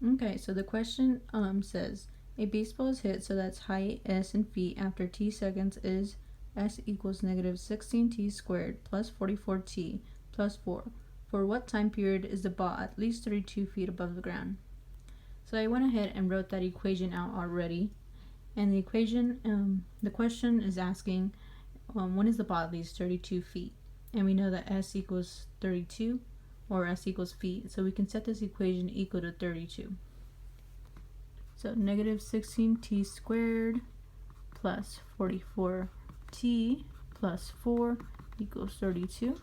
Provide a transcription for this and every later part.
Okay, so the question says a baseball is hit, so that's height s in feet after t seconds is s equals negative 16t squared plus 44t plus 4. For what time period is the ball at least 32 feet above the ground? So I went ahead and wrote that equation out already. And the question is asking when is the ball at least 32 feet? And we know that s equals 32 or s equals feet, so we can set this equation equal to 32. So negative 16t squared plus 44t plus 4 equals 32.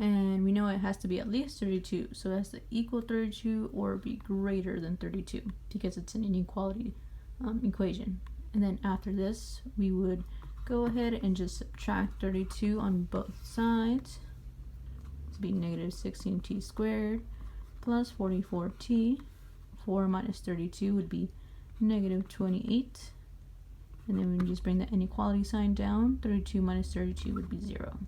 And we know it has to be at least 32, so it has to equal 32 or be greater than 32 because it's an inequality equation. And then after this, we would go ahead and just subtract 32 on both sides. To be negative 16t squared plus 44t. 4 minus 32 would be negative 28. And then we just bring the inequality sign down. 32 minus 32 would be 0.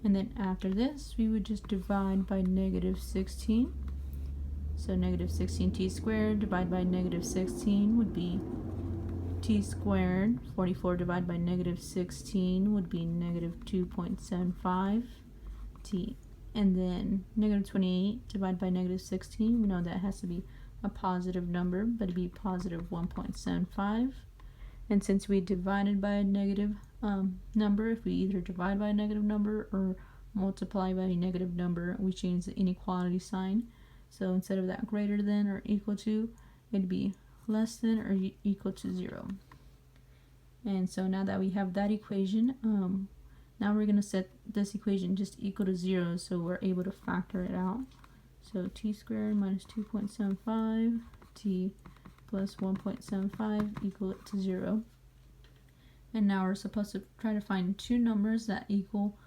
And then after this, we would just divide by negative 16. So negative 16t squared divided by negative 16 would be t squared. 44 divided by negative 16 would be negative 2.75 t. And then negative 28 divided by negative 16, we know that has to be a positive number, but it'd be positive 1.75. And since we divided by a negative number, if we either divide by a negative number or multiply by a negative number, we change the inequality sign. So instead of that greater than or equal to, it'd be less than or equal to 0. And so now that we have that equation, now we're going to set this equation just equal to 0, so we're able to factor it out. So t squared minus 2.75 t plus 1.75 equal it to 0. And now we're supposed to try to find two numbers that equal,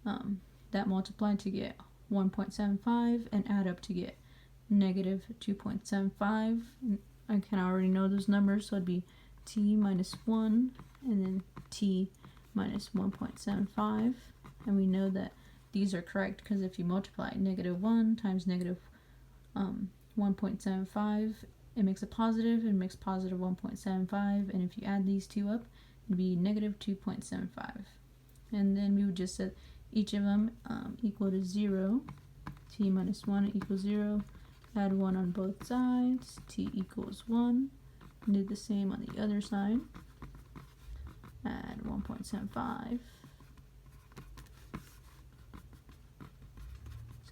that multiply to get 1.75 and add up to get negative 2.75. I can already know those numbers, so it'd be t minus 1 and then t minus 1.75. And we know that these are correct because if you multiply negative 1 times negative 1.75, it makes a positive, it makes positive 1.75, and if you add these two up, it'd be negative 2.75. And then we would just set each of them equal to 0. T minus 1 equals 0. Add 1 on both sides. T equals 1. And do the same on the other side. Add 1.75.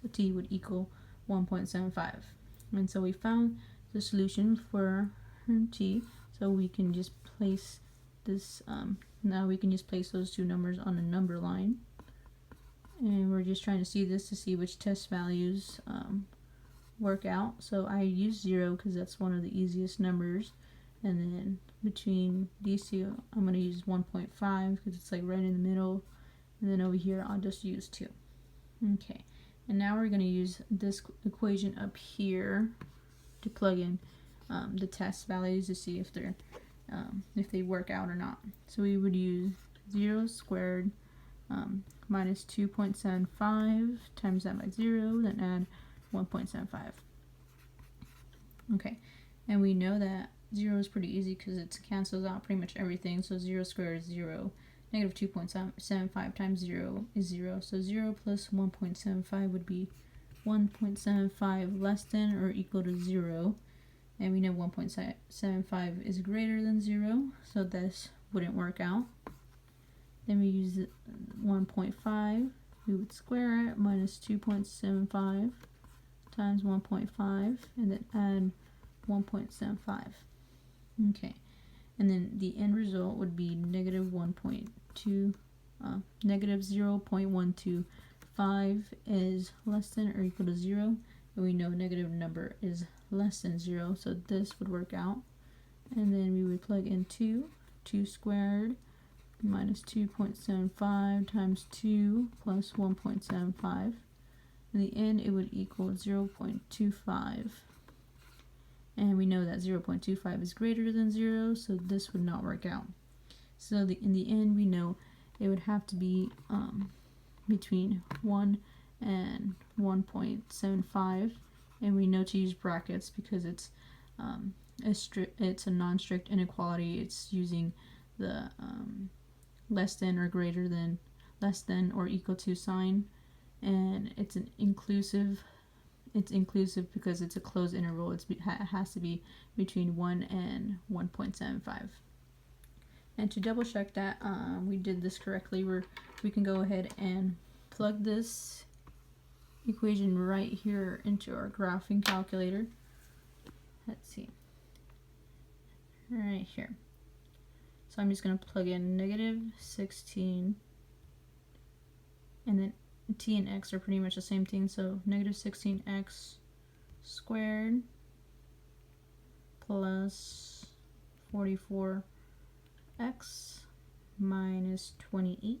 So T would equal 1.75. And so we found the solution for T. So we can just place this, now we can just place those two numbers on a number line. And we're just trying to see this to see which test values work out. So I use 0 because that's one of the easiest numbers. And then between these two, I'm going to use 1.5 because it's like right in the middle. And then over here, I'll just use 2. Okay. And now we're going to use this equation up here to plug in the test values to see if they work out or not. So we would use 0 squared minus 2.75 times that by 0, then add 1.75. Okay, and we know that 0 is pretty easy because it cancels out pretty much everything. So 0 squared is 0. Negative 2.75 times 0 is 0. So 0 plus 1.75 would be 1.75 less than or equal to 0. And we know 1.75 is greater than 0, so this wouldn't work out. Then we use 1.5. We would square it, minus 2.75 times 1.5, and then add 1.75. Okay, and then the end result would be negative 1.2, negative 0.125 is less than or equal to 0, and we know negative number is less than 0, so this would work out. And then we would plug in 2 squared minus 2.75 times 2 plus 1.75. In the end, it would equal 0.25. And we know that 0.25 is greater than 0, so this would not work out. So in the end, we know it would have to be between 1 and 1.75 And we know to use brackets because it's a non-strict inequality. It's using the less than or greater than, less than or equal to sign, and it's an inclusive. It's inclusive because it's a closed interval. It has to be between 1 and 1.75. And to double check that we did this correctly, we can go ahead and plug this equation right here into our graphing calculator. Let's see. Right here. So I'm just going to plug in negative 16, and then t and x are pretty much the same thing, so negative 16x squared plus 44x minus 28,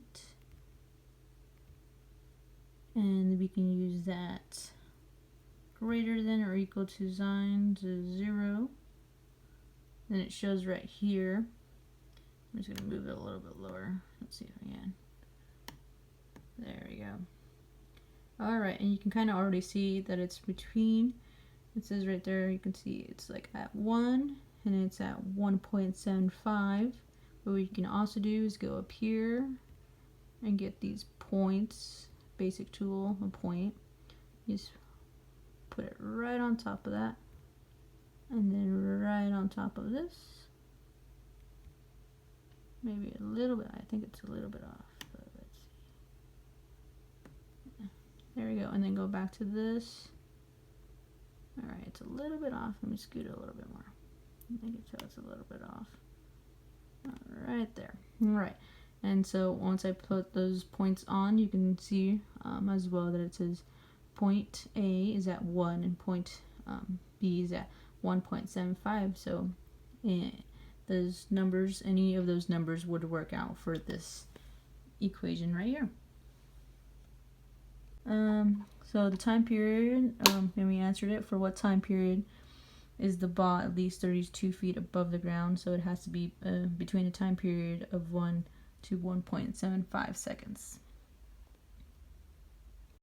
and we can use that greater than or equal to sign to 0. Then it shows right here. I'm just going to move it a little bit lower. Let's see if I can. There we go. Alright, and you can kind of already see that it's between, it says right there, you can see it's like at 1 and it's at 1.75. What we can also do is go up here and get these points, basic tool, a point. Just put it right on top of that, and then right on top of this. Maybe a little bit, I think it's a little bit off. There we go, and then go back to this. Alright, it's a little bit off. Let me scoot it a little bit more. I can tell it's a little bit off. Right there. Alright, and so once I put those points on, you can see as well that it says point A is at 1 and point B is at 1.75. So those numbers, any of those numbers would work out for this equation right here. So the time period, and we answered it, for what time period is the ball at least 32 feet above the ground? So it has to be between a time period of 1 to 1.75 seconds.